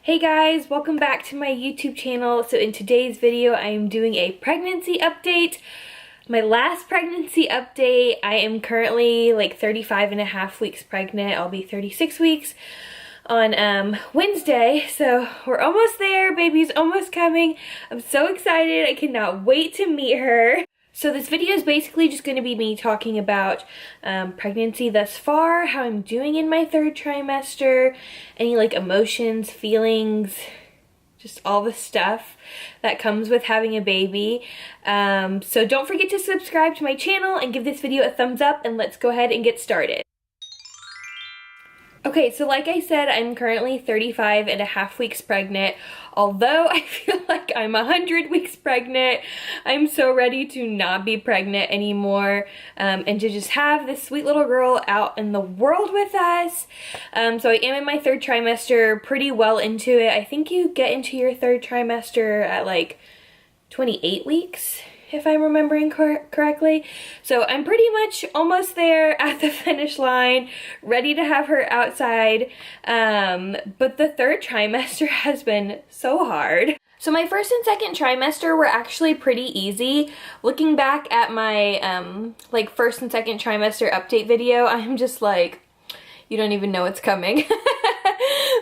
Hey guys, welcome back to my YouTube channel. So in today's video, I am doing a pregnancy update. My last pregnancy update, I am currently like 35 and a half weeks pregnant. I'll be 36 weeks on Wednesday. So we're almost there. Baby's almost coming. I'm so excited. I cannot wait to meet her. So this video is basically just going to be me talking about pregnancy thus far, how I'm doing in my third trimester, any like emotions, feelings, just all the stuff that comes with having a baby. So don't forget to subscribe to my channel and give this video a thumbs up, and let's go ahead and get started. Okay, so like I said, I'm currently 35 and a half weeks pregnant. Although I feel like I'm 100 weeks pregnant, I'm so ready to not be pregnant anymore and to just have this sweet little girl out in the world with us. So I am in my third trimester, pretty well into it. I think you get into your third trimester at like 28 weeks. If I'm remembering correctly. So I'm pretty much almost there at the finish line, ready to have her outside. But the third trimester has been so hard. So my first and second trimester were actually pretty easy. Looking back at my like first and second trimester update video, I'm just like, you don't even know what's coming.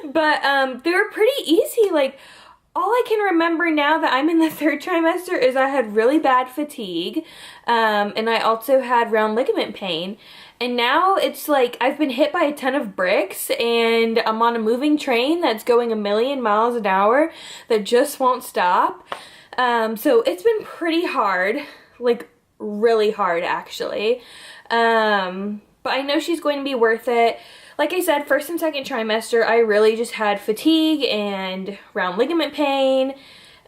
But they were pretty easy. Like, all I can remember now that I'm in the third trimester is I had really bad fatigue, and I also had round ligament pain. And now it's like I've been hit by a ton of bricks, and I'm on a moving train that's going 1,000,000 miles an hour that just won't stop. So it's been pretty hard, like really hard actually. But I know she's going to be worth it. Like I said, first and second trimester, I really just had fatigue and round ligament pain,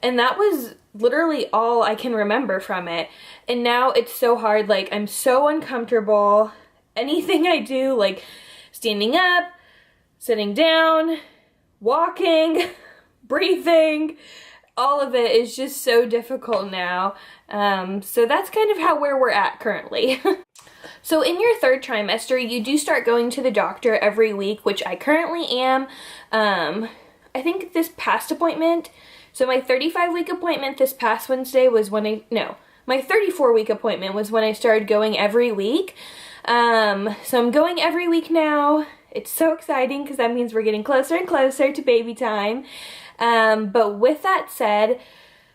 and that was literally all I can remember from it. And now it's so hard, like I'm so uncomfortable. Anything I do, like standing up, sitting down, walking, breathing, all of it is just so difficult now. So that's kind of where we're at currently. So in your third trimester, you do start going to the doctor every week, which I currently am. I think this past appointment, so my 35-week appointment this past Wednesday was when my 34-week appointment was when I started going every week. So I'm going every week now. It's so exciting because that means we're getting closer and closer to baby time. But with that said,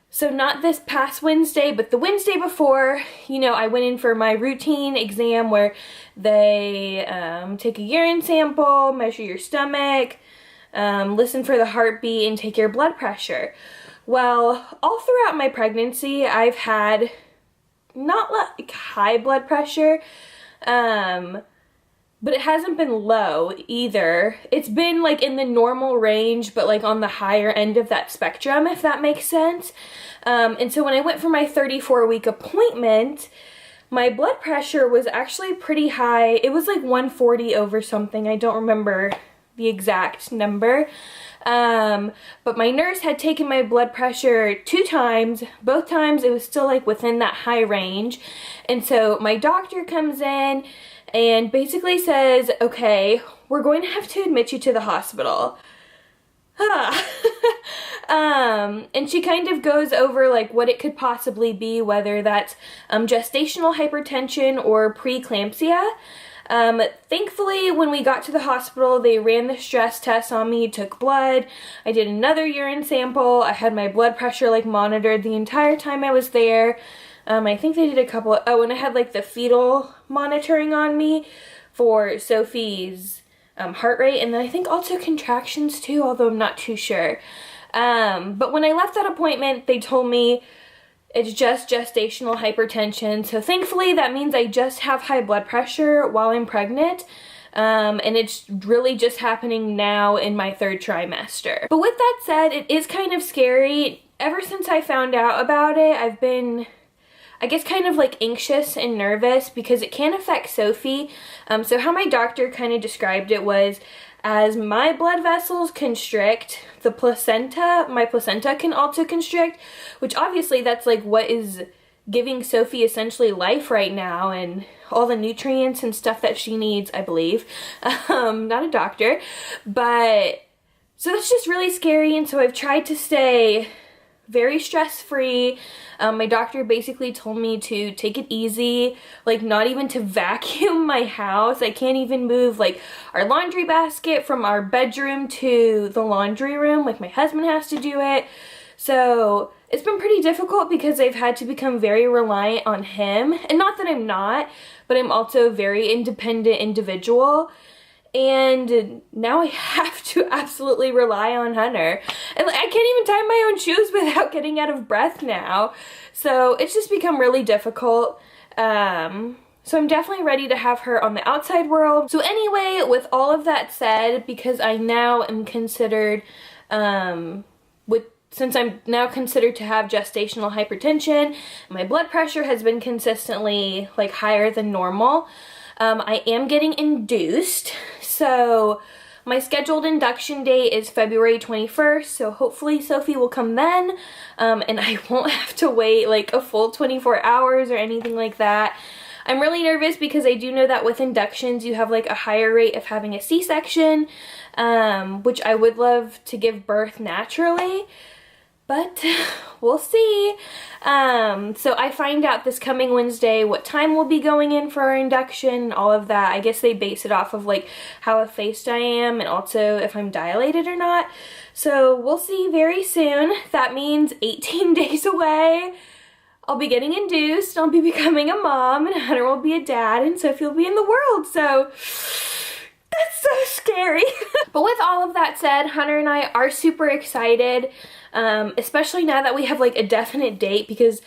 so not this past Wednesday, but the Wednesday before, you know, I went in for my routine exam where they take a urine sample, measure your stomach, listen for the heartbeat, and take your blood pressure. Well, all throughout my pregnancy, I've had not like high blood pressure, but it hasn't been low either. It's been like in the normal range, but like on the higher end of that spectrum, if that makes sense. And so when I went for my 34-week appointment, my blood pressure was actually pretty high. It was like 140 over something. I don't remember the exact number. But my nurse had taken my blood pressure 2 times. Both times it was still like within that high range. And so my doctor comes in and basically says, okay, we're going to have to admit you to the hospital. And she kind of goes over like what it could possibly be, whether that's gestational hypertension or preeclampsia. Thankfully, when we got to the hospital, they ran the stress test on me, took blood. I did another urine sample. I had my blood pressure like monitored the entire time I was there. I think they did a couple of, and I had like the fetal monitoring on me for Sophie's heart rate, and then I think also contractions too, although I'm not too sure. But when I left that appointment, they told me it's just gestational hypertension. So thankfully that means I just have high blood pressure while I'm pregnant. And it's really just happening now in my third trimester. But with that said, it is kind of scary. Ever since I found out about it, I've been, I guess, kind of like anxious and nervous because it can affect Sophie. So how my doctor kind of described it was, as my blood vessels constrict, my placenta can also constrict, which obviously that's like what is giving Sophie essentially life right now and all the nutrients and stuff that she needs, I believe. Not a doctor, but So that's just really scary, and so I've tried to stay very stress-free. My doctor basically told me to take it easy, like not even to vacuum my house. I can't even move like our laundry basket from our bedroom to the laundry room, like my husband has to do it. So it's been pretty difficult because I've had to become very reliant on him. And not that I'm not, but I'm also a very independent individual. And now I have to absolutely rely on Hunter. And I can't even tie my own shoes without getting out of breath now. So it's just become really difficult. So I'm definitely ready to have her on the outside world. So anyway, with all of that said, because I now am considered, since I'm now considered to have gestational hypertension, my blood pressure has been consistently like higher than normal. I am getting induced, so my scheduled induction date is February 21st, so hopefully Sophie will come then, and I won't have to wait like a full 24 hours or anything like that. I'm really nervous because I do know that with inductions you have like a higher rate of having a C-section, which I would love to give birth naturally. But we'll see. So I find out this coming Wednesday what time we'll be going in for our induction and all of that. I guess they base it off of like how effaced I am and also if I'm dilated or not. So we'll see very soon. That means 18 days away. I'll be getting induced. I'll be becoming a mom, and Hunter will be a dad, and Sophie will be in the world. So that's so scary. But with all of that said, Hunter and I are super excited. Especially now that we have like a definite date, because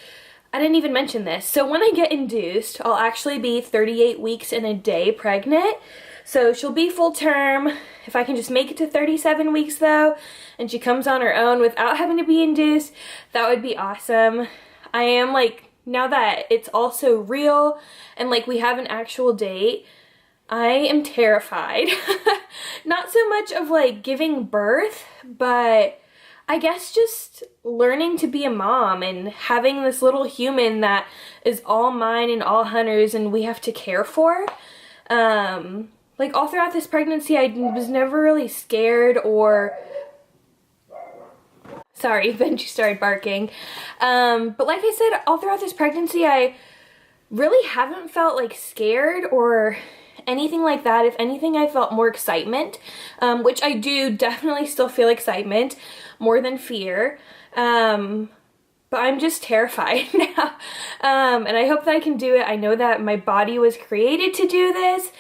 I didn't even mention this. So when I get induced, I'll actually be 38 weeks and a day pregnant. So she'll be full term. If I can just make it to 37 weeks though, and she comes on her own without having to be induced, that would be awesome. I am like, now that it's also real and like we have an actual date, I am terrified. Not so much of like giving birth, but I guess just learning to be a mom and having this little human that is all mine and all Hunter's and we have to care for. Like all throughout this pregnancy, I was never really scared or... Sorry, Benji started barking. But like I said, all throughout this pregnancy, I really haven't felt like scared or anything like that. If anything, I felt more excitement, which I do definitely still feel excitement more than fear. But I'm just terrified now. And I hope that I can do it. I know that my body was created to do this,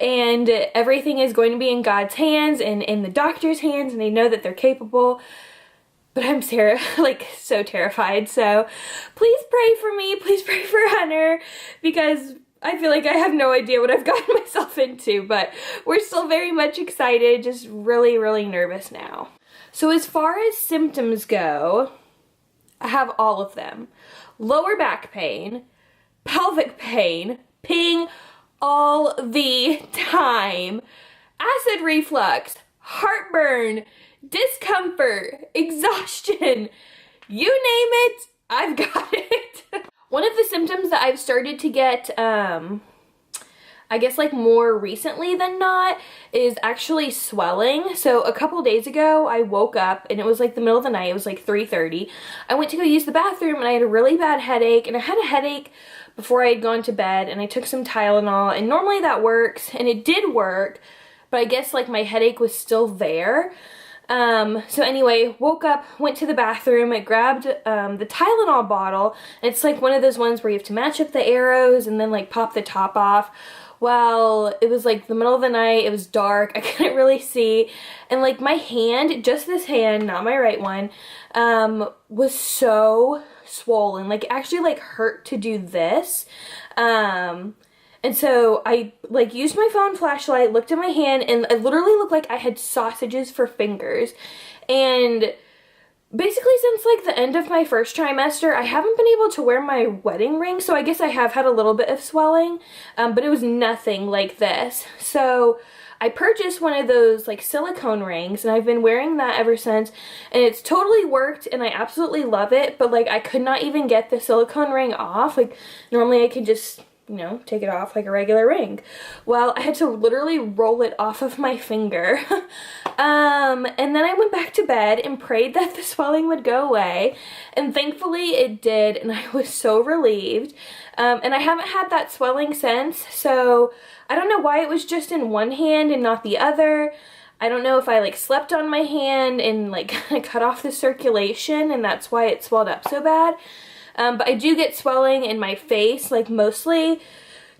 and everything is going to be in God's hands and in the doctor's hands, and they know that they're capable. But I'm like so terrified. So please pray for me. Please pray for Hunter, because I feel like I have no idea what I've gotten myself into, but we're still very much excited, just really, really nervous now. So as far as symptoms go, I have all of them. Lower back pain, pelvic pain, peeing all the time, acid reflux, heartburn, discomfort, exhaustion, you name it, I've got it. One of the symptoms that I've started to get, I guess like more recently than not, is actually swelling. So a couple days ago I woke up and it was like the middle of the night. It was like 3:30. I went to go use the bathroom and I had a really bad headache, and I had a headache before I had gone to bed, and I took some Tylenol, and normally that works, and it did work, but I guess like my headache was still there. So anyway, woke up, went to the bathroom, I grabbed the Tylenol bottle, and it's like one of those ones where you have to match up the arrows and then like pop the top off. Well, it was like the middle of the night, it was dark, I couldn't really see, and like my hand, just this hand, not my right one, was so swollen, like it actually like hurt to do this. And so I like used my phone flashlight, looked at my hand, and it literally looked like I had sausages for fingers. And basically since like the end of my first trimester, I haven't been able to wear my wedding ring, so I guess I have had a little bit of swelling, but it was nothing like this. So I purchased one of those like silicone rings, and I've been wearing that ever since, and it's totally worked and I absolutely love it, but like I could not even get the silicone ring off. Like normally I could just you know, take it off like a regular ring. Well, I had to literally roll it off of my finger. And then I went back to bed and prayed that the swelling would go away. And thankfully it did, and I was so relieved. And I haven't had that swelling since, so I don't know why it was just in one hand and not the other. I don't know if I like slept on my hand and like cut off the circulation and that's why it swelled up so bad. But I do get swelling in my face, like mostly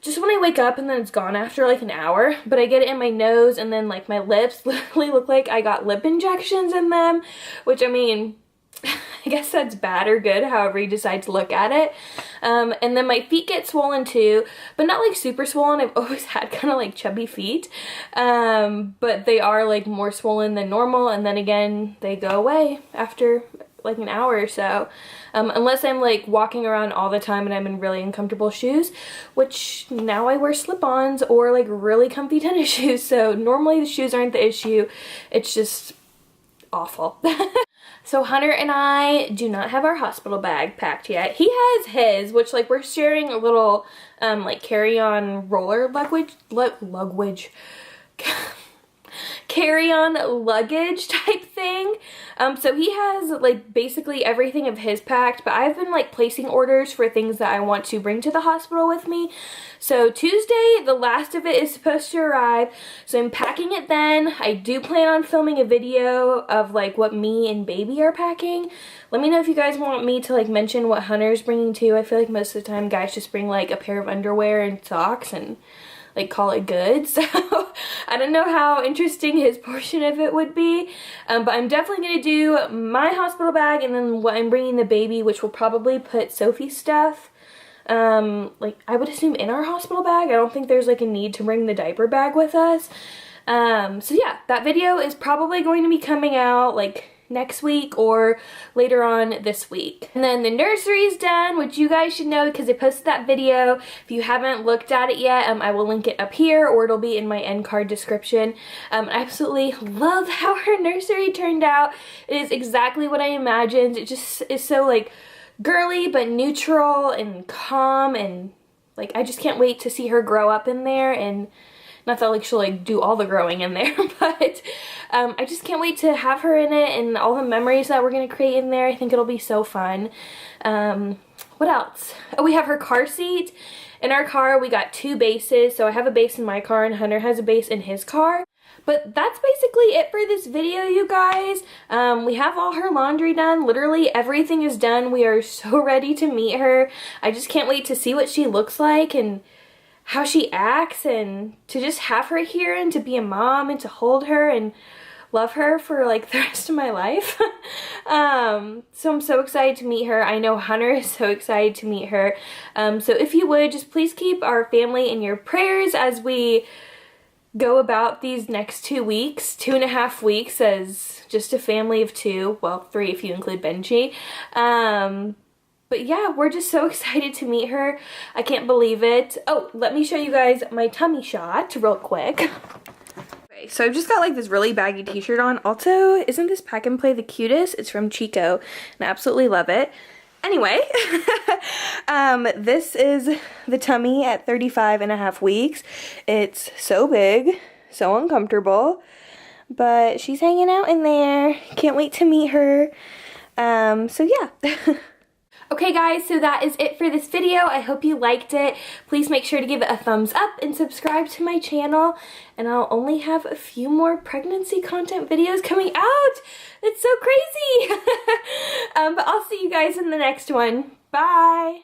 just when I wake up and then it's gone after like an hour. But I get it in my nose and then like my lips literally look like I got lip injections in them, which I mean, I guess that's bad or good, however you decide to look at it. And then my feet get swollen too, but not like super swollen. I've always had kind of like chubby feet, but they are like more swollen than normal, and then again they go away after like an hour or so, unless I'm like walking around all the time and I'm in really uncomfortable shoes, which now I wear slip-ons or like really comfy tennis shoes, so normally the shoes aren't the issue, it's just awful. So Hunter and I do not have our hospital bag packed yet. He has his, which like we're sharing a little like carry-on roller carry-on luggage type thing. So he has like basically everything of his packed, but I've been like placing orders for things that I want to bring to the hospital with me. So Tuesday, the last of it is supposed to arrive, so I'm packing it then. I do plan on filming a video of like what me and baby are packing. Let me know if you guys want me to like mention what Hunter's bringing too. I feel like most of the time guys just bring like a pair of underwear and socks and like call it good, so I don't know how interesting his portion of it would be, but I'm definitely going to do my hospital bag and then what I'm bringing the baby, which will probably put Sophie's stuff, like I would assume in our hospital bag. I don't think there's like a need to bring the diaper bag with us, so yeah, that video is probably going to be coming out like next week or later on this week. And then the nursery is done, which you guys should know because I posted that video. If you haven't looked at it yet, I will link it up here or it'll be in my end card description. I absolutely love how her nursery turned out. It is exactly what I imagined. It just is so like girly but neutral and calm, and like I just can't wait to see her grow up in there. And not that like she'll like do all the growing in there, but I just can't wait to have her in it and all the memories that we're going to create in there. I think it'll be so fun. What else? Oh, we have her car seat. In our car we got 2 bases, so I have a base in my car and Hunter has a base in his car. But that's basically it for this video, you guys. We have all her laundry done. Literally everything is done. We are so ready to meet her. I just can't wait to see what she looks like and how she acts, and to just have her here and to be a mom and to hold her and love her for like the rest of my life. So I'm so excited to meet her. I know Hunter is so excited to meet her. So if you would, just please keep our family in your prayers as we go about these next 2 weeks, 2.5 weeks as just a family of 2, well 3 if you include Benji. But yeah, we're just so excited to meet her. I can't believe it. Oh, let me show you guys my tummy shot real quick. Okay, so I've just got like this really baggy t-shirt on. Also, isn't this Pack and Play the cutest? It's from Chico, and I absolutely love it. Anyway, this is the tummy at 35.5 weeks. It's so big, so uncomfortable, but she's hanging out in there. Can't wait to meet her. So yeah. Okay guys, so that is it for this video. I hope you liked it. Please make sure to give it a thumbs up and subscribe to my channel. And I'll only have a few more pregnancy content videos coming out. It's so crazy. But I'll see you guys in the next one. Bye.